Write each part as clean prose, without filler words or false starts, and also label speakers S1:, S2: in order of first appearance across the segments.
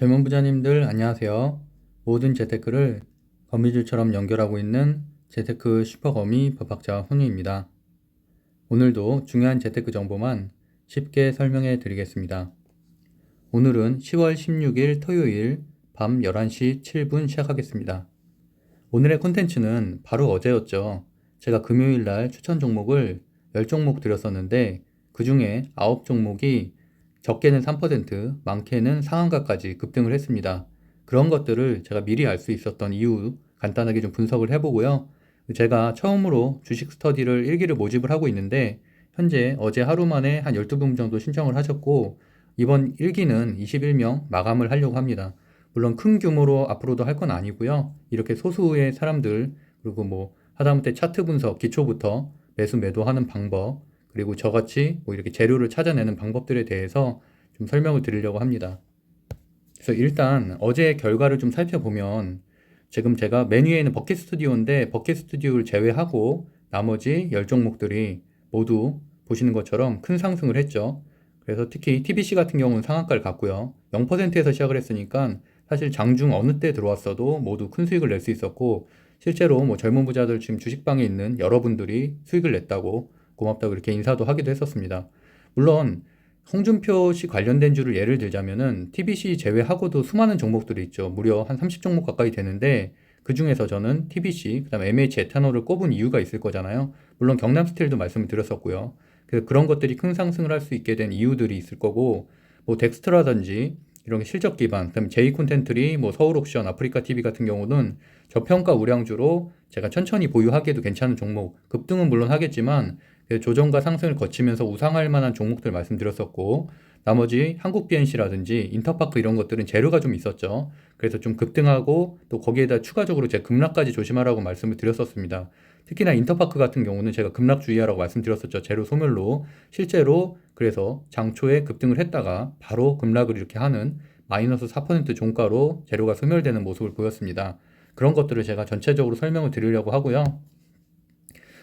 S1: 젊은 부자님들 안녕하세요. 모든 재테크를 거미줄처럼 연결하고 있는 재테크 슈퍼거미 법학자 훈우입니다. 오늘도 중요한 재테크 정보만 쉽게 설명해 드리겠습니다. 오늘은 10월 16일 토요일 밤 11시 7분 시작하겠습니다. 오늘의 콘텐츠는 바로 어제였죠. 제가 금요일날 추천 종목을 10종목 드렸었는데 그 중에 9종목이 적게는 3%, 많게는 상한가까지 급등을 했습니다. 그런 것들을 제가 미리 알 수 있었던 이유 간단하게 좀 분석을 해보고요. 제가 처음으로 주식 스터디를 1기를 모집을 하고 있는데 현재 어제 하루 만에 한 12분 정도 신청을 하셨고 이번 1기는 21명 마감을 하려고 합니다. 물론 큰 규모로 앞으로도 할 건 아니고요. 이렇게 소수의 사람들 그리고 뭐 하다못해 차트 분석 기초부터 매수 매도하는 방법 그리고 저같이 뭐 이렇게 재료를 찾아내는 방법들에 대해서 좀 설명을 드리려고 합니다. 그래서 일단 어제 결과를 좀 살펴보면 지금 제가 메뉴에는 버킷 스튜디오인데 버킷 스튜디오를 제외하고 나머지 10종목들이 모두 보시는 것처럼 큰 상승을 했죠. 그래서 특히 TBC 같은 경우는 상한가를 갔고요. 0%에서 시작을 했으니까 사실 장중 어느 때 들어왔어도 모두 큰 수익을 낼 수 있었고 실제로 뭐 젊은 부자들 지금 주식방에 있는 여러분들이 수익을 냈다고 고맙다고 이렇게 인사도 하기도 했었습니다. 물론 홍준표 씨 관련된 주를 예를 들자면은 TBC 제외하고도 수많은 종목들이 있죠. 무려 한 30종목 가까이 되는데 그 중에서 저는 TBC, 그다음 MH 에탄올을 꼽은 이유가 있을 거잖아요. 물론 경남 스틸도 말씀을 드렸었고요. 그래서 그런 것들이 큰 상승을 할 수 있게 된 이유들이 있을 거고 뭐 덱스트라든지 이런 실적 기반, 그다음에 제이 콘텐트리, 뭐 서울옥션, 아프리카 TV 같은 경우는 저평가 우량주로 제가 천천히 보유하기에도 괜찮은 종목, 급등은 물론 하겠지만 조정과 상승을 거치면서 우상할 만한 종목들 말씀드렸었고 나머지 한국 BNC라든지 인터파크 이런 것들은 재료가 좀 있었죠. 그래서 좀 급등하고 또 거기에다 추가적으로 제 급락까지 조심하라고 말씀을 드렸었습니다. 특히나 인터파크 같은 경우는 제가 급락 주의하라고 말씀드렸었죠. 재료 소멸로 실제로 그래서 장초에 급등을 했다가 바로 급락을 이렇게 하는 마이너스 4% 종가로 재료가 소멸되는 모습을 보였습니다. 그런 것들을 제가 전체적으로 설명을 드리려고 하고요.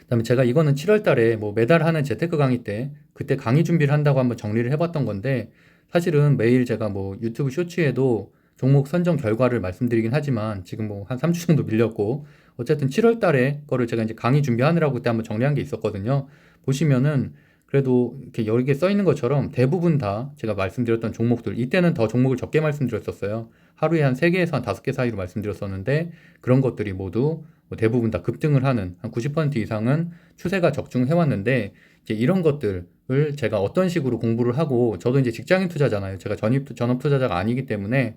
S1: 그다음에 제가 이거는 7월 달에 뭐 매달 하는 재테크 강의 때 그때 강의 준비를 한다고 한번 정리를 해봤던 건데 사실은 매일 제가 뭐 유튜브 쇼츠에도 종목 선정 결과를 말씀드리긴 하지만 지금 뭐 한 3주 정도 밀렸고 어쨌든 7월 달에 거를 제가 이제 강의 준비하느라고 그때 한번 정리한 게 있었거든요. 보시면은 그래도 이렇게 여러 개 써 있는 것처럼 대부분 다 제가 말씀드렸던 종목들 이때는 더 종목을 적게 말씀드렸었어요. 하루에 한 3개에서 한 5개 사이로 말씀드렸었는데 그런 것들이 모두 뭐 대부분 다 급등을 하는 한 90% 이상은 추세가 적중해 왔는데 이제 이런 것들을 제가 어떤 식으로 공부를 하고 저도 이제 직장인 투자잖아요. 제가 전업 투자자가 아니기 때문에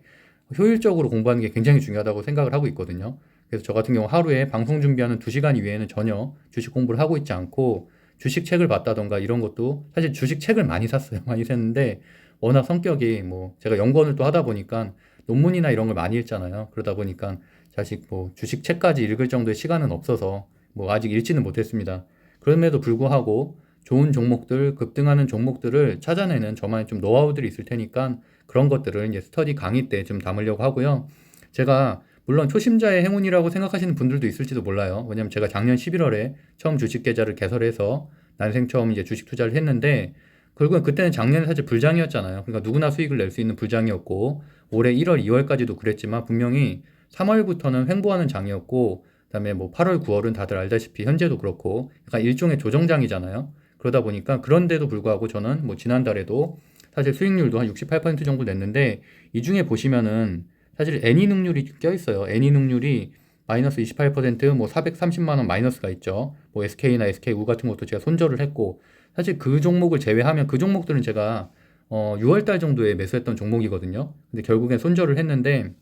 S1: 효율적으로 공부하는 게 굉장히 중요하다고 생각을 하고 있거든요. 그래서 저 같은 경우 하루에 방송 준비하는 2시간 이외에는 전혀 주식 공부를 하고 있지 않고 주식 책을 봤다던가 이런 것도 사실 주식 책을 많이 샀어요. 많이 샀는데 워낙 성격이 뭐 제가 연구원을 또 하다 보니까 논문이나 이런 걸 많이 읽잖아요. 그러다 보니까 사실 뭐 주식 책까지 읽을 정도의 시간은 없어서 뭐 아직 읽지는 못했습니다. 그럼에도 불구하고 좋은 종목들, 급등하는 종목들을 찾아내는 저만의 좀 노하우들이 있을 테니까 그런 것들을 이제 스터디 강의 때 좀 담으려고 하고요. 제가 물론 초심자의 행운이라고 생각하시는 분들도 있을지도 몰라요. 왜냐면 제가 작년 11월에 처음 주식 계좌를 개설해서 난생 처음 이제 주식 투자를 했는데 결국엔 그때는 작년에 사실 불장이었잖아요. 그러니까 누구나 수익을 낼 수 있는 불장이었고 올해 1월, 2월까지도 그랬지만 분명히 3월부터는 횡보하는 장이었고 그다음에 뭐 8월, 9월은 다들 알다시피 현재도 그렇고 약간 일종의 조정장이잖아요. 그러다 보니까 그런데도 불구하고 저는 뭐 지난달에도 사실 수익률도 한 68% 정도 냈는데 이 중에 보시면은 사실 애니 능률이 껴있어요. 애니 능률이 마이너스 28%, 뭐 430만 원 마이너스가 있죠. 뭐 SK나 SKU 같은 것도 제가 손절을 했고 사실 그 종목을 제외하면 그 종목들은 제가 6월 달 정도에 매수했던 종목이거든요. 근데 결국엔 손절을 했는데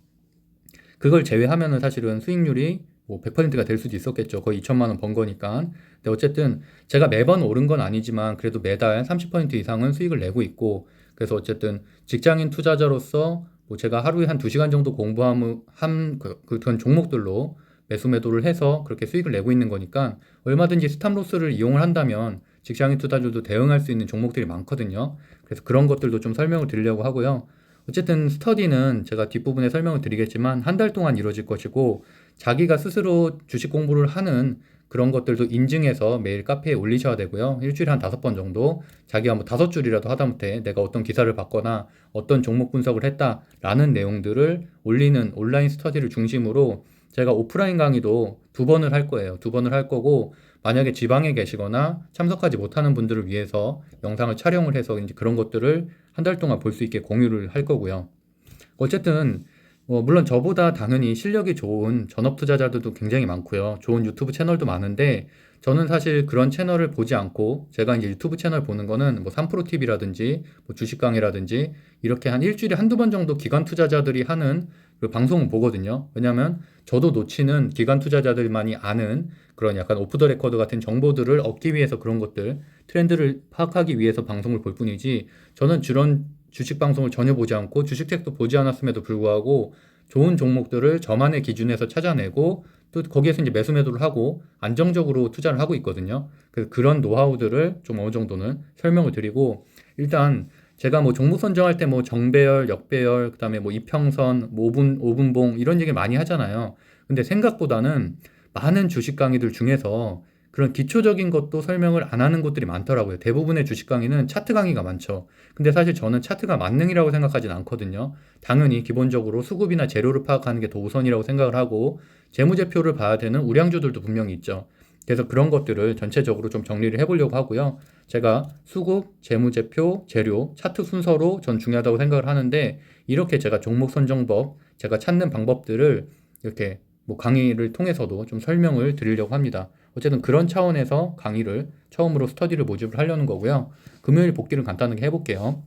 S1: 그걸 제외하면은 사실은 수익률이 뭐 100%가 될 수도 있었겠죠. 거의 2천만 원 번 거니까. 근데 어쨌든 제가 매번 오른 건 아니지만 그래도 매달 30% 이상은 수익을 내고 있고 그래서 어쨌든 직장인 투자자로서 뭐 제가 하루에 한 2시간 정도 공부한 그런 종목들로 매수 매도를 해서 그렇게 수익을 내고 있는 거니까 얼마든지 스탑로스를 이용을 한다면 직장인 투자자들도 대응할 수 있는 종목들이 많거든요. 그래서 그런 것들도 좀 설명을 드리려고 하고요. 어쨌든 스터디는 제가 뒷부분에 설명을 드리겠지만 한 달 동안 이루어질 것이고 자기가 스스로 주식 공부를 하는 그런 것들도 인증해서 매일 카페에 올리셔야 되고요. 일주일에 한 5번 정도 자기가 뭐 5줄이라도 하다못해 내가 어떤 기사를 봤거나 어떤 종목 분석을 했다라는 내용들을 올리는 온라인 스터디를 중심으로 제가 오프라인 강의도 2번을 할 거예요. 2번을 할 거고 만약에 지방에 계시거나 참석하지 못하는 분들을 위해서 영상을 촬영을 해서 이제 그런 것들을 한 달 동안 볼 수 있게 공유를 할 거고요. 어쨌든 물론 저보다 당연히 실력이 좋은 전업 투자자들도 굉장히 많고요. 좋은 유튜브 채널도 많은데 저는 사실 그런 채널을 보지 않고 제가 이제 유튜브 채널 보는 거는 뭐 3프로TV라든지 뭐 주식 강의라든지 이렇게 한 일주일에 한두 번 정도 기관 투자자들이 하는 그 방송을 보거든요. 왜냐하면 저도 놓치는 기관 투자자들만이 아는 그런 약간 오프 더 레코드 같은 정보들을 얻기 위해서 그런 것들 트렌드를 파악하기 위해서 방송을 볼 뿐이지 저는 그런 주식 방송을 전혀 보지 않고 주식책도 보지 않았음에도 불구하고 좋은 종목들을 저만의 기준에서 찾아내고 또 거기에서 이제 매수 매도를 하고 안정적으로 투자를 하고 있거든요. 그래서 그런 노하우들을 좀 어느 정도는 설명을 드리고 일단 제가 뭐 종목 선정할 때 뭐 정배열, 역배열, 그다음에 뭐 이평선, 뭐 5분봉 이런 얘기 많이 하잖아요. 근데 생각보다는 많은 주식 강의들 중에서 그런 기초적인 것도 설명을 안 하는 곳들이 많더라고요. 대부분의 주식 강의는 차트 강의가 많죠. 근데 사실 저는 차트가 만능이라고 생각하진 않거든요. 당연히 기본적으로 수급이나 재료를 파악하는 게 더 우선이라고 생각을 하고 재무제표를 봐야 되는 우량주들도 분명히 있죠. 그래서 그런 것들을 전체적으로 좀 정리를 해보려고 하고요. 제가 수급, 재무제표, 재료, 차트 순서로 전 중요하다고 생각을 하는데 이렇게 제가 종목 선정법, 제가 찾는 방법들을 이렇게 뭐 강의를 통해서도 좀 설명을 드리려고 합니다. 어쨌든 그런 차원에서 강의를 처음으로 스터디를 모집을 하려는 거고요. 금요일 복귀를 간단하게 해볼게요.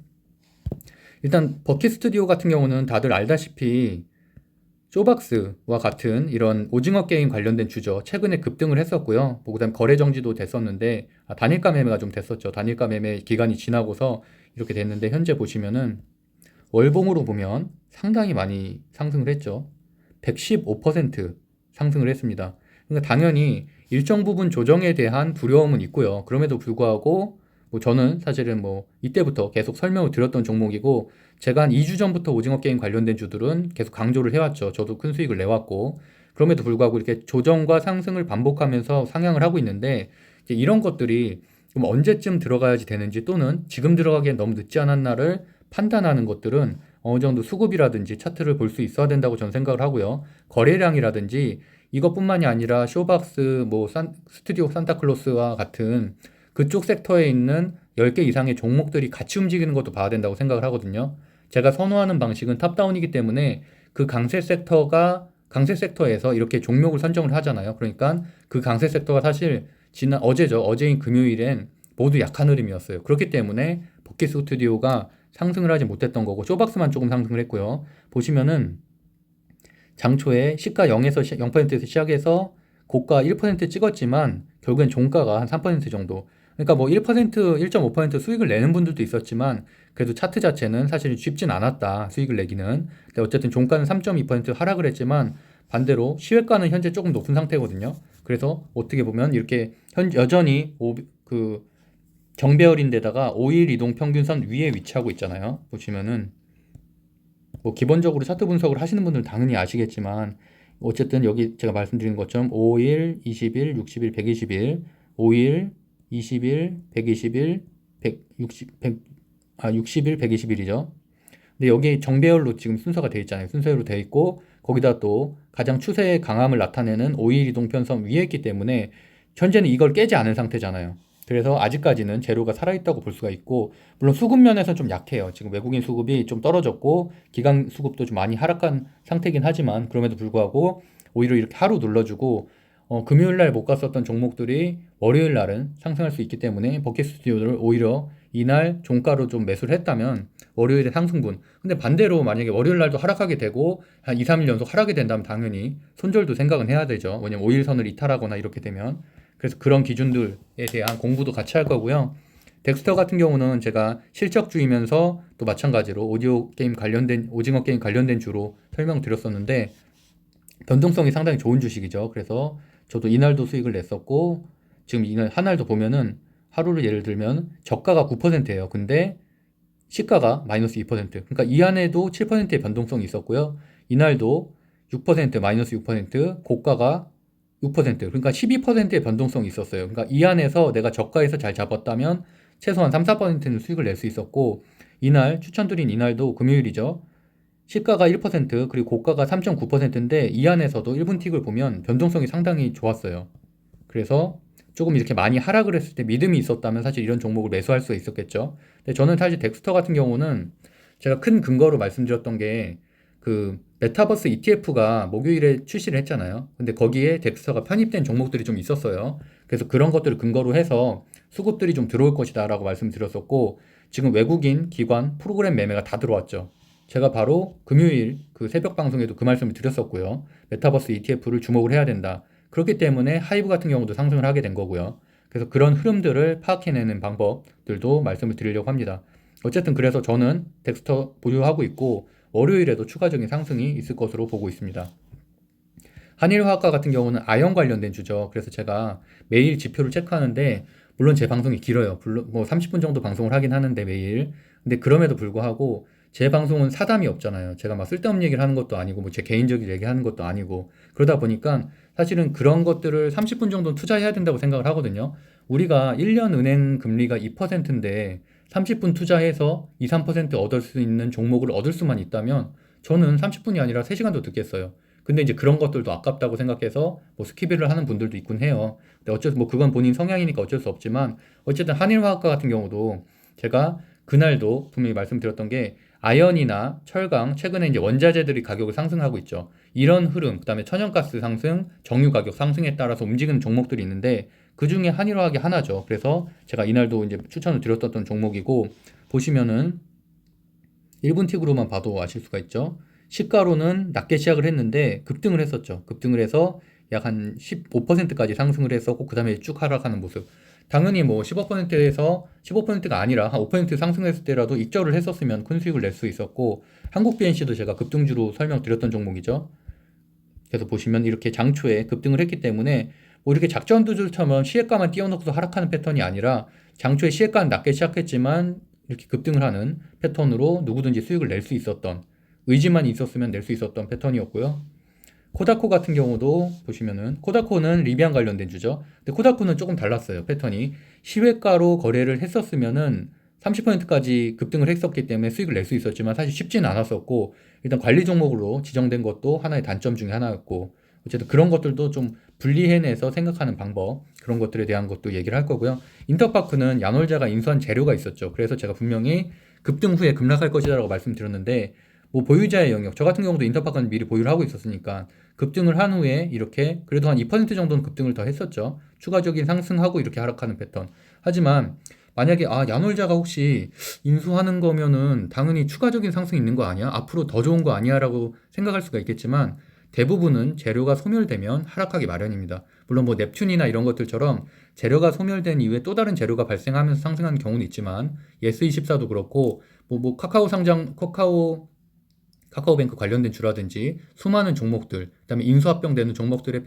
S1: 일단 버킷 스튜디오 같은 경우는 다들 알다시피 쇼박스와 같은 이런 오징어 게임 관련된 주죠. 최근에 급등을 했었고요. 뭐 그다음 거래 정지도 됐었는데 단일가 매매가 좀 됐었죠. 단일가 매매 기간이 지나고서 이렇게 됐는데 현재 보시면은 월봉으로 보면 상당히 많이 상승을 했죠. 115% 상승을 했습니다. 그러니까 당연히 일정 부분 조정에 대한 두려움은 있고요. 그럼에도 불구하고 뭐 저는 사실은 뭐 이때부터 계속 설명을 드렸던 종목이고 제가 한 2주 전부터 오징어 게임 관련된 주들은 계속 강조를 해왔죠. 저도 큰 수익을 내왔고 그럼에도 불구하고 이렇게 조정과 상승을 반복하면서 상향을 하고 있는데 이제 이런 것들이 좀 언제쯤 들어가야지 되는지 또는 지금 들어가기엔 너무 늦지 않았나를 판단하는 것들은 어느 정도 수급이라든지 차트를 볼 수 있어야 된다고 저는 생각을 하고요. 거래량이라든지 이것뿐만이 아니라 쇼박스, 뭐 스튜디오 산타클로스와 같은 그쪽 섹터에 있는 10개 이상의 종목들이 같이 움직이는 것도 봐야 된다고 생각을 하거든요. 제가 선호하는 방식은 탑다운이기 때문에 그 강세 섹터에서 이렇게 종목을 선정을 하잖아요. 그러니까 그 강세 섹터가 사실 어제인 금요일엔 모두 약한 흐름이었어요. 그렇기 때문에 버킷 스튜디오가 상승을 하지 못했던 거고 쇼박스만 조금 상승을 했고요. 보시면은 장초에 시가 0에서 0%에서 시작해서 고가 1% 찍었지만 결국엔 종가가 한 3% 정도. 그러니까 뭐 1%, 1.5% 수익을 내는 분들도 있었지만 그래도 차트 자체는 사실 쉽진 않았다. 수익을 내기는. 근데 어쨌든 종가는 3.2% 하락을 했지만 반대로 시외가는 현재 조금 높은 상태거든요. 그래서 어떻게 보면 이렇게 여전히 정배열인데다가 5일 이동 평균선 위에 위치하고 있잖아요. 보시면은 뭐 기본적으로 차트 분석을 하시는 분들은 당연히 아시겠지만 어쨌든 여기 제가 말씀드린 것처럼 5일, 20일, 60일, 120일, 5일, 20일, 120일, 60일, 120일이죠. 근데 여기 정배열로 지금 순서가 되어 있잖아요. 순서로 되어 있고 거기다 또 가장 추세의 강함을 나타내는 5일 이동편선 위에 있기 때문에 현재는 이걸 깨지 않은 상태잖아요. 그래서 아직까지는 재료가 살아있다고 볼 수가 있고 물론 수급 면에서는 좀 약해요. 지금 외국인 수급이 좀 떨어졌고 기관 수급도 좀 많이 하락한 상태긴 하지만 그럼에도 불구하고 오히려 이렇게 하루 눌러주고 금요일 날 못 갔었던 종목들이 월요일 날은 상승할 수 있기 때문에 버킷 스튜디오를 오히려 이날 종가로 좀 매수를 했다면 월요일에 상승분. 근데 반대로 만약에 월요일 날도 하락하게 되고 한 2, 3일 연속 하락이 된다면 당연히 손절도 생각은 해야 되죠. 왜냐면 5일선을 이탈하거나 이렇게 되면. 그래서 그런 기준들에 대한 공부도 같이 할 거고요. 덱스터 같은 경우는 제가 실적주이면서 또 마찬가지로 오징어 게임 관련된 주로 설명드렸었는데 변동성이 상당히 좋은 주식이죠. 그래서 저도 이날도 수익을 냈었고 지금 이날 한날도 보면은 하루를 예를 들면 저가가 9%예요. 근데 시가가 마이너스 2%. 그러니까 이 안에도 7%의 변동성이 있었고요. 이날도 6%, 마이너스 6%, 고가가 6%, 그러니까 12%의 변동성이 있었어요. 그러니까 이 안에서 내가 저가에서 잘 잡았다면 최소한 3, 4%는 수익을 낼 수 있었고, 이날 추천드린 이날도 금요일이죠. 시가가 1%, 그리고 고가가 3.9%인데 이 안에서도 1분 틱을 보면 변동성이 상당히 좋았어요. 그래서 조금 이렇게 많이 하락을 했을 때 믿음이 있었다면 사실 이런 종목을 매수할 수 있었겠죠. 근데 저는 사실 덱스터 같은 경우는 제가 큰 근거로 말씀드렸던 게 그 메타버스 ETF가 목요일에 출시를 했잖아요. 근데 거기에 덱스터가 편입된 종목들이 좀 있었어요. 그래서 그런 것들을 근거로 해서 수급들이 좀 들어올 것이다 라고 말씀드렸었고, 지금 외국인, 기관, 프로그램 매매가 다 들어왔죠. 제가 바로 금요일 그 새벽 방송에도 그 말씀을 드렸었고요. 메타버스 ETF를 주목을 해야 된다. 그렇기 때문에 하이브 같은 경우도 상승을 하게 된 거고요. 그래서 그런 흐름들을 파악해내는 방법들도 말씀을 드리려고 합니다. 어쨌든 그래서 저는 덱스터 보유하고 있고 월요일에도 추가적인 상승이 있을 것으로 보고 있습니다. 한일화학과 같은 경우는 아연 관련된 주죠. 그래서 제가 매일 지표를 체크하는데 물론 제 방송이 길어요. 물론 뭐 30분 정도 방송을 하긴 하는데 매일. 근데 그럼에도 불구하고 제 방송은 사담이 없잖아요. 제가 막 쓸데없는 얘기를 하는 것도 아니고 뭐 제 개인적인 얘기 하는 것도 아니고 그러다 보니까 사실은 그런 것들을 30분 정도는 투자해야 된다고 생각을 하거든요. 우리가 1년 은행 금리가 2%인데 30분 투자해서 2, 3% 얻을 수 있는 종목을 얻을 수만 있다면 저는 30분이 아니라 3시간도 듣겠어요. 근데 이제 그런 것들도 아깝다고 생각해서 뭐 스키비를 하는 분들도 있긴 해요. 근데 어쩔 수 뭐 그건 본인 성향이니까 어쩔 수 없지만 어쨌든 한일화학과 같은 경우도 제가 그날도 분명히 말씀드렸던 게 아연이나 철강 최근에 이제 원자재들이 가격을 상승하고 있죠. 이런 흐름, 그다음에 천연가스 상승, 정유 가격 상승에 따라서 움직이는 종목들이 있는데 그 중에 한일화학이 하나죠. 그래서 제가 이날도 이제 추천을 드렸던 종목이고 보시면은 1분 틱으로만 봐도 아실 수가 있죠. 시가로는 낮게 시작을 했는데 급등을 했었죠. 급등을 해서 약 한 15%까지 상승을 했었고 그 다음에 쭉 하락하는 모습. 당연히 뭐 15%에서 15%가 아니라 한 5% 상승했을 때라도 익절을 했었으면 큰 수익을 낼 수 있었고 한국 BNC도 제가 급등주로 설명드렸던 종목이죠. 그래서 보시면 이렇게 장초에 급등을 했기 때문에 뭐 이렇게 작전주들처럼 시혜가만 띄워놓고서 하락하는 패턴이 아니라 장초에 시혜가는 낮게 시작했지만 이렇게 급등을 하는 패턴으로 누구든지 수익을 낼 수 있었던 의지만 있었으면 낼 수 있었던 패턴이었고요. 코다코 같은 경우도 보시면은 코다코는 리비안 관련된 주죠. 근데 코다코는 조금 달랐어요. 패턴이 시외가로 거래를 했었으면은 30%까지 급등을 했었기 때문에 수익을 낼 수 있었지만 사실 쉽지는 않았었고 일단 관리 종목으로 지정된 것도 하나의 단점 중에 하나였고 어쨌든 그런 것들도 좀 분리해내서 생각하는 방법 그런 것들에 대한 것도 얘기를 할 거고요. 인터파크는 야놀자가 인수한 재료가 있었죠. 그래서 제가 분명히 급등 후에 급락할 것이라고 말씀드렸는데 뭐 보유자의 영역 저 같은 경우도 인터파크는 미리 보유를 하고 있었으니까 급등을 한 후에 이렇게 그래도 한 2% 정도는 급등을 더 했었죠. 추가적인 상승하고 이렇게 하락하는 패턴. 하지만 만약에 야놀자가 혹시 인수하는 거면은 당연히 추가적인 상승이 있는 거 아니야? 앞으로 더 좋은 거 아니야? 라고 생각할 수가 있겠지만 대부분은 재료가 소멸되면 하락하기 마련입니다. 물론 뭐 넵튠이나 이런 것들처럼 재료가 소멸된 이후에 또 다른 재료가 발생하면서 상승하는 경우는 있지만 예스24도 그렇고 뭐 카카오 상장 카카오뱅크 관련된 주라든지 수많은 종목들, 그다음에 인수합병되는 종목들의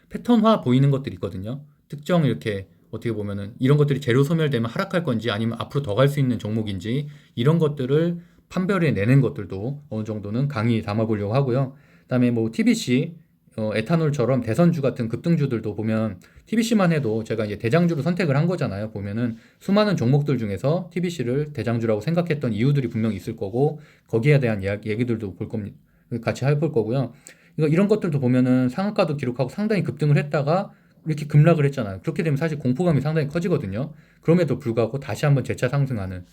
S1: 패턴화 보이는 것들이 있거든요. 특정 이렇게 어떻게 보면은 이런 것들이 재료 소멸되면 하락할 건지 아니면 앞으로 더 갈 수 있는 종목인지 이런 것들을 판별해 내는 것들도 어느 정도는 강의 담아보려고 하고요. 그다음에 뭐 TBC, 에탄올처럼 대선주 같은 급등주들도 보면 TBC만 해도 제가 이제 대장주로 선택을 한 거잖아요. 보면은 수많은 종목들 중에서 TBC를 대장주라고 생각했던 이유들이 분명히 있을 거고 거기에 대한 얘기들도 볼 겁니다. 같이 해볼 거고요. 이런 것들도 보면은 상한가도 기록하고 상당히 급등을 했다가 이렇게 급락을 했잖아요. 그렇게 되면 사실 공포감이 상당히 커지거든요. 그럼에도 불구하고 다시 한번 재차 상승하는.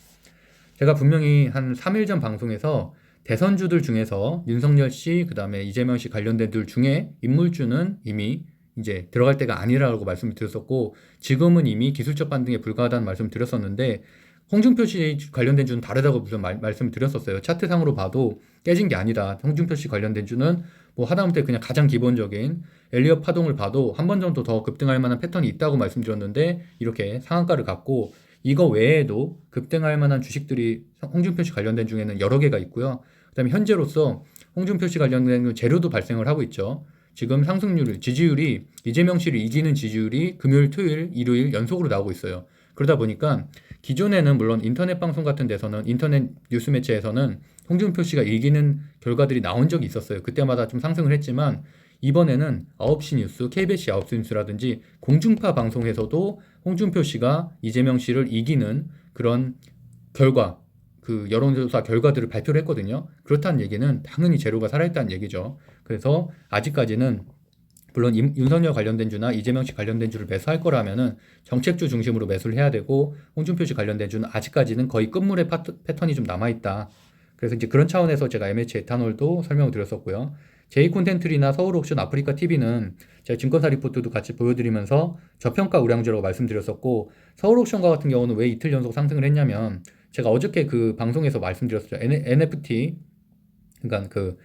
S1: 제가 분명히 한 3일 전 방송에서 대선주들 중에서 윤석열 씨, 그 다음에 이재명 씨 관련된 들 중에 인물주는 이미 이제 들어갈 때가 아니라고 말씀을 드렸었고, 지금은 이미 기술적 반등에 불과하다는 말씀을 드렸었는데, 홍준표 씨 관련된 주는 다르다고 무슨 말씀을 드렸었어요. 차트상으로 봐도 깨진 게 아니다. 홍준표 씨 관련된 주는 뭐 하다못해 그냥 가장 기본적인 엘리엇 파동을 봐도 한 번 정도 더 급등할 만한 패턴이 있다고 말씀드렸는데, 이렇게 상한가를 갖고 이거 외에도 급등할 만한 주식들이 홍준표 씨 관련된 중에는 여러 개가 있고요. 그다음에 현재로서 홍준표 씨 관련된 재료도 발생을 하고 있죠. 지금 지지율이 이재명 씨를 이기는 지지율이 금요일, 토요일, 일요일 연속으로 나오고 있어요. 그러다 보니까 기존에는 물론 인터넷 방송 같은 데서는 인터넷 뉴스 매체에서는 홍준표 씨가 이기는 결과들이 나온 적이 있었어요. 그때마다 좀 상승을 했지만 이번에는 9시 뉴스, KBS 9시 뉴스라든지 공중파 방송에서도 홍준표 씨가 이재명 씨를 이기는 그런 결과, 그 여론조사 결과들을 발표를 했거든요. 그렇다는 얘기는 당연히 재료가 살아있다는 얘기죠. 그래서 아직까지는 물론 윤석열 관련된 주나 이재명 씨 관련된 주를 매수할 거라면은 정책주 중심으로 매수를 해야 되고 홍준표 씨 관련된 주는 아직까지는 거의 끝물의 패턴이 좀 남아있다. 그래서 이제 그런 차원에서 제가 MH 에탄올도 설명을 드렸었고요. 제이콘텐트리나 서울옥션 아프리카 TV는 제가 증권사 리포트도 같이 보여드리면서 저평가 우량주라고 말씀드렸었고 서울옥션과 같은 경우는 왜 이틀 연속 상승을 했냐면 제가 어저께 그 방송에서 말씀드렸어요. NFT 그러니까 그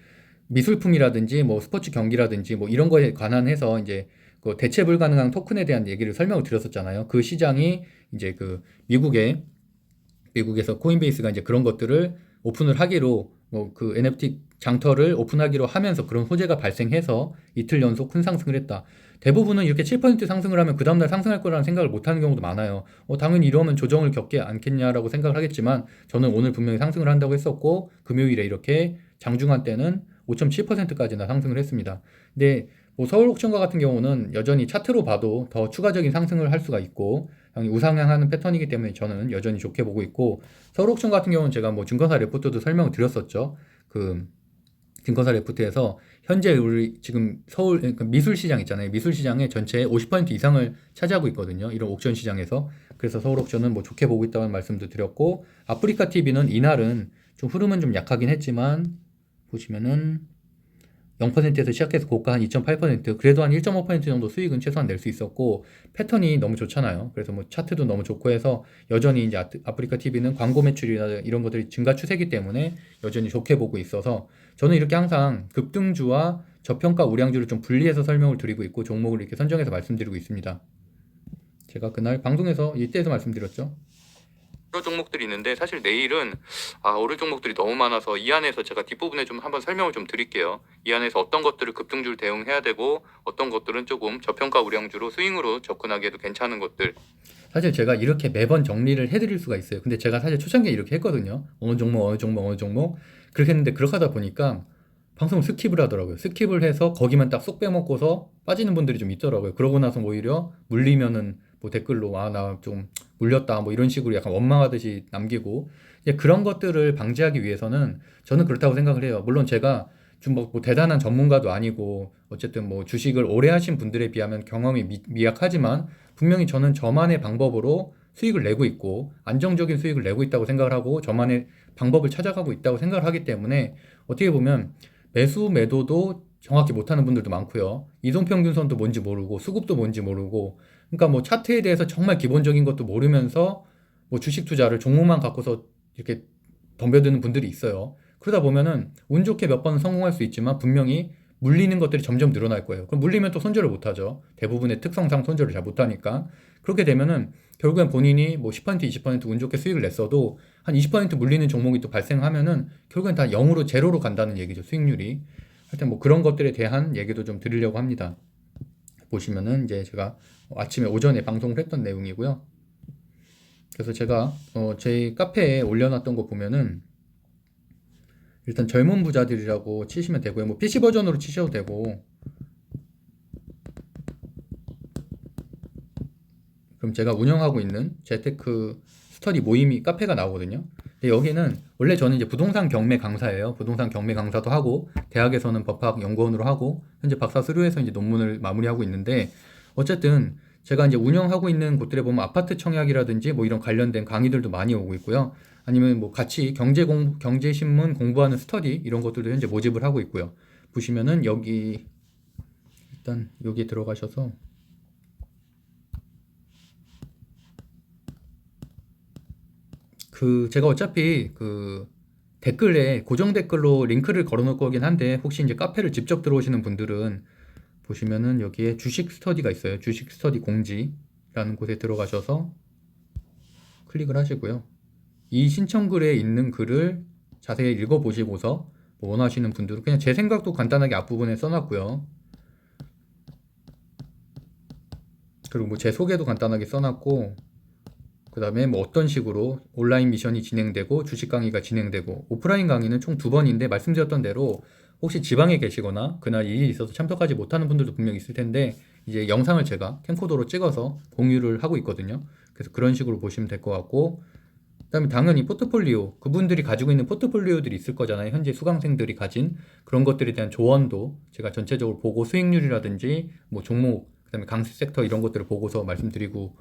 S1: 미술품이라든지 뭐 스포츠 경기라든지 뭐 이런 거에 관한 해서 이제 그 대체 불가능한 토큰에 대한 얘기를 설명을 드렸었잖아요. 그 시장이 이제 그 미국에서 코인베이스가 이제 그런 것들을 오픈을 하기로 뭐 그 NFT 장터를 오픈하기로 하면서 그런 호재가 발생해서 이틀 연속 큰 상승을 했다. 대부분은 이렇게 7% 상승을 하면 그 다음날 상승할 거라는 생각을 못 하는 경우도 많아요. 당연히 이러면 조정을 겪지 않겠냐라고 생각을 하겠지만 저는 오늘 분명히 상승을 한다고 했었고 금요일에 이렇게 장중한 때는 5.7%까지나 상승을 했습니다. 근데 뭐 서울옥션과 같은 경우는 여전히 차트로 봐도 더 추가적인 상승을 할 수가 있고 우상향하는 패턴이기 때문에 저는 여전히 좋게 보고 있고 서울옥션 같은 경우는 제가 뭐 증권사 레포트도 설명을 드렸었죠. 그 증권사 레포트에서 현재 우리 지금 서울 그러니까 미술 시장 있잖아요. 미술 시장의 전체의 50% 이상을 차지하고 있거든요. 이런 옥션 시장에서. 그래서 서울 옥션은 뭐 좋게 보고 있다는 말씀도 드렸고 아프리카 TV는 이날은 좀 흐름은 좀 약하긴 했지만 보시면은 0%에서 시작해서 고가 한 2.8% 그래도 한 1.5% 정도 수익은 최소한 낼 수 있었고 패턴이 너무 좋잖아요. 그래서 뭐 차트도 너무 좋고 해서 여전히 이제 아프리카 TV는 광고 매출이나 이런 것들이 증가 추세이기 때문에 여전히 좋게 보고 있어서 저는 이렇게 항상 급등주와 저평가 우량주를 좀 분리해서 설명을 드리고 있고 종목을 이렇게 선정해서 말씀드리고 있습니다. 제가 그날 방송에서 이때에서 말씀드렸죠. 여러 종목들이 있는데 사실 내일은 오를 종목들이 너무 많아서 이 안에서 제가 뒷부분에 좀 한번 설명을 좀 드릴게요. 이 안에서 어떤 것들을 급등주를 대응해야 되고 어떤 것들은 조금 저평가 우량주로 스윙으로 접근하기에도 괜찮은 것들. 사실 제가 이렇게 매번 정리를 해드릴 수가 있어요. 근데 제가 사실 초창기에 이렇게 했거든요. 어느 종목 어느 종목 어느 종목 그렇게 했는데 그렇게 하다 보니까 방송을 스킵을 하더라고요. 스킵을 해서 거기만 딱 쏙 빼먹고서 빠지는 분들이 좀 있더라고요. 그러고 나서 오히려 물리면은 뭐 댓글로 나 좀 물렸다 뭐 이런 식으로 약간 원망하듯이 남기고 이제 그런 것들을 방지하기 위해서는 저는 그렇다고 생각을 해요. 물론 제가 좀 뭐 대단한 전문가도 아니고 어쨌든 뭐 주식을 오래 하신 분들에 비하면 경험이 미약하지만 분명히 저는 저만의 방법으로 수익을 내고 있고 안정적인 수익을 내고 있다고 생각을 하고 저만의 방법을 찾아가고 있다고 생각을 하기 때문에 어떻게 보면 매수 매도도 정확히 못하는 분들도 많고요. 이동평균선도 뭔지 모르고 수급도 뭔지 모르고 그러니까 뭐 차트에 대해서 정말 기본적인 것도 모르면서 뭐 주식 투자를 종목만 갖고서 이렇게 덤벼드는 분들이 있어요. 그러다 보면은 운 좋게 몇 번은 성공할 수 있지만 분명히 물리는 것들이 점점 늘어날 거예요. 그럼 물리면 또 손절을 못 하죠. 대부분의 특성상 손절을 잘 못하니까. 그렇게 되면은 결국엔 본인이 뭐 10%, 20%운 좋게 수익을 냈어도 한 20% 물리는 종목이 또 발생하면은 결국엔 다 0으로 제로로 간다는 얘기죠. 수익률이. 하여튼 뭐 그런 것들에 대한 얘기도 좀 드리려고 합니다. 보시면은 이제 제가 아침에 오전에 방송을 했던 내용이고요. 그래서 제가 제 카페에 올려놨던 거 보면은 일단 젊은 부자들이라고 치시면 되고요. 뭐 PC 버전으로 치셔도 되고. 그럼 제가 운영하고 있는 재테크 스터디 모임이 카페가 나오거든요. 근데 여기는 원래 저는 이제 부동산 경매 강사예요. 부동산 경매 강사도 하고 대학에서는 법학 연구원으로 하고 현재 박사 수료해서 이제 논문을 마무리하고 있는데 어쨌든 제가 이제 운영하고 있는 곳들에 보면 아파트 청약이라든지 뭐 이런 관련된 강의들도 많이 오고 있고요. 아니면 뭐 같이 경제신문 공부하는 스터디 이런 것들도 현재 모집을 하고 있고요. 보시면은 여기 일단 여기 들어가셔서 제가 어차피 댓글에 고정 댓글로 링크를 걸어 놓을 거긴 한데 혹시 이제 카페를 직접 들어오시는 분들은 보시면은 여기에 주식 스터디가 있어요. 주식 스터디 공지라는 곳에 들어가셔서 클릭을 하시고요. 이 신청글에 있는 글을 자세히 읽어보시고서 뭐 원하시는 분들은 그냥 제 생각도 간단하게 앞부분에 써놨고요. 그리고 뭐 제 소개도 간단하게 써놨고 그 다음에 뭐 어떤 식으로 온라인 미션이 진행되고 주식 강의가 진행되고 오프라인 강의는 총 2번인데 말씀드렸던 대로 혹시 지방에 계시거나 그날 일이 있어서 참석하지 못하는 분들도 분명히 있을 텐데 이제 영상을 제가 캠코더로 찍어서 공유를 하고 있거든요. 그래서 그런 식으로 보시면 될 것 같고 그다음에 당연히 포트폴리오 그분들이 가지고 있는 포트폴리오들이 있을 거잖아요. 현재 수강생들이 가진 그런 것들에 대한 조언도 제가 전체적으로 보고 수익률이라든지 뭐 종목 그다음에 강세 섹터 이런 것들을 보고서 말씀드리고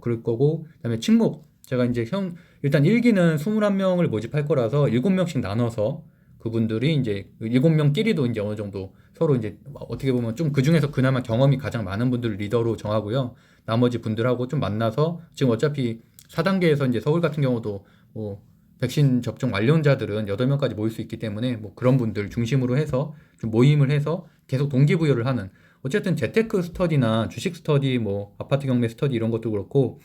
S1: 그럴 거고 그다음에 친목 제가 이제 일단 1기는 21명을 모집할 거라서 7명씩 나눠서 그분들이 이제 7명끼리도 이제 어느 정도 서로 이제 어떻게 보면 좀 그중에서 그나마 경험이 가장 많은 분들을 리더로 정하고요. 나머지 분들하고 좀 만나서 지금 어차피 4단계에서 이제 서울 같은 경우도 뭐 백신 접종 완료자들은 8명까지 모일 수 있기 때문에 뭐 그런 분들 중심으로 해서 좀 모임을 해서 계속 동기부여를 하는 어쨌든 재테크 스터디나 주식 스터디 뭐 아파트 경매 스터디 이런 것도 그렇고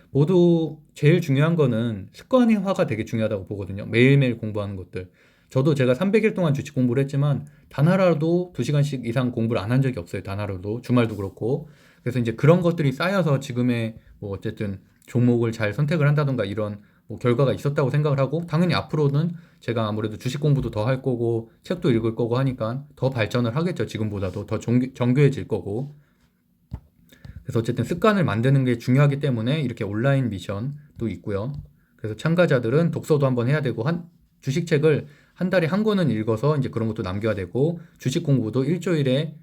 S1: 모두 제일 중요한 거는 습관화가 되게 중요하다고 보거든요. 매일매일 공부하는 것들. 저도 제가 300일 동안 주식 공부를 했지만 단 하루도 2시간씩 이상 공부를 안 한 적이 없어요. 단 하루도. 주말도 그렇고. 그래서 이제 그런 것들이 쌓여서 지금의 뭐 어쨌든 종목을 잘 선택을 한다던가 이런 뭐 결과가 있었다고 생각을 하고 당연히 앞으로는 제가 아무래도 주식 공부도 더 할 거고 책도 읽을 거고 하니까 더 발전을 하겠죠. 지금보다도 더 정교해질 거고. 그래서 어쨌든 습관을 만드는 게 중요하기 때문에 이렇게 온라인 미션도 있고요. 그래서 참가자들은 독서도 한번 해야 되고 주식책을 한 달에 한 권은 읽어서 이제 그런 것도 남겨야 되고 주식 공부도 일주일에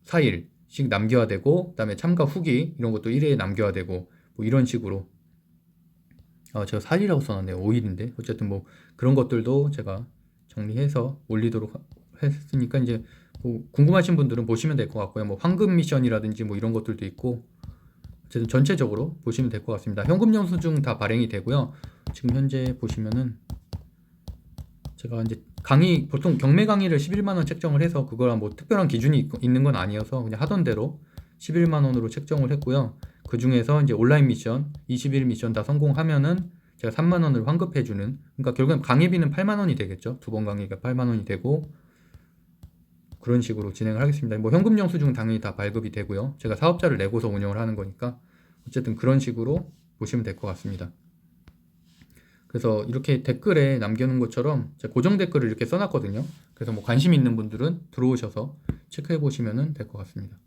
S1: 4일씩 남겨야 되고 그다음에 참가 후기 이런 것도 1회에 남겨야 되고 뭐 이런 식으로 제가 4일이라고 써놨네요. 5일인데 어쨌든 뭐 그런 것들도 제가 정리해서 올리도록 했으니까 이제 뭐 궁금하신 분들은 보시면 될 것 같고요. 뭐 황금 미션이라든지 뭐 이런 것들도 있고 어쨌든 전체적으로 보시면 될 것 같습니다. 현금 영수증 다 발행이 되고요. 지금 현재 보시면은 제가 이제 강의 보통 경매 강의를 11만 원 책정을 해서 그거랑 뭐 특별한 기준이 있는 건 아니어서 그냥 하던 대로 11만 원으로 책정을 했고요. 그 중에서 이제 온라인 미션 21 미션 다 성공하면은 제가 3만 원을 환급해 주는 그러니까 결국엔 강의비는 8만 원이 되겠죠. 2번 강의가 8만 원이 되고 그런 식으로 진행을 하겠습니다. 뭐 현금 영수증은 당연히 다 발급이 되고요. 제가 사업자를 내고서 운영을 하는 거니까 어쨌든 그런 식으로 보시면 될 것 같습니다. 그래서 이렇게 댓글에 남겨놓은 것처럼 제가 고정 댓글을 이렇게 써놨거든요. 그래서 뭐 관심 있는 분들은 들어오셔서 체크해 보시면 될 것 같습니다.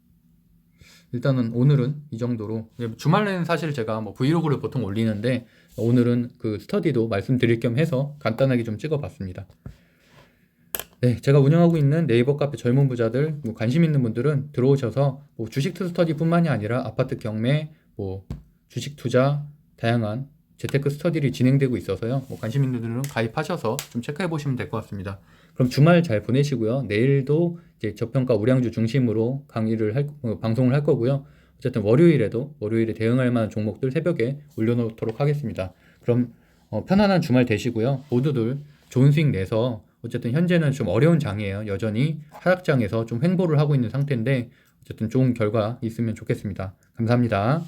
S1: 일단은 오늘은 이 정도로 주말에는 사실 제가 뭐 브이로그를 보통 올리는데 오늘은 그 스터디도 말씀드릴 겸 해서 간단하게 좀 찍어봤습니다. 네, 제가 운영하고 있는 네이버 카페 젊은 부자들 뭐 관심 있는 분들은 들어오셔서 뭐 주식 스터디뿐만이 아니라 아파트 경매, 뭐 주식 투자 다양한 재테크 스터디를 진행되고 있어서요. 뭐 관심 있는 분들은 가입하셔서 좀 체크해 보시면 될 것 같습니다. 그럼 주말 잘 보내시고요. 내일도 이제 저평가 우량주 중심으로 방송을 할 거고요. 어쨌든 월요일에 대응할 만한 종목들 새벽에 올려놓도록 하겠습니다. 그럼 편안한 주말 되시고요. 모두들 좋은 수익 내서 어쨌든 현재는 좀 어려운 장이에요. 여전히 하락장에서 좀 횡보를 하고 있는 상태인데 어쨌든 좋은 결과 있으면 좋겠습니다. 감사합니다.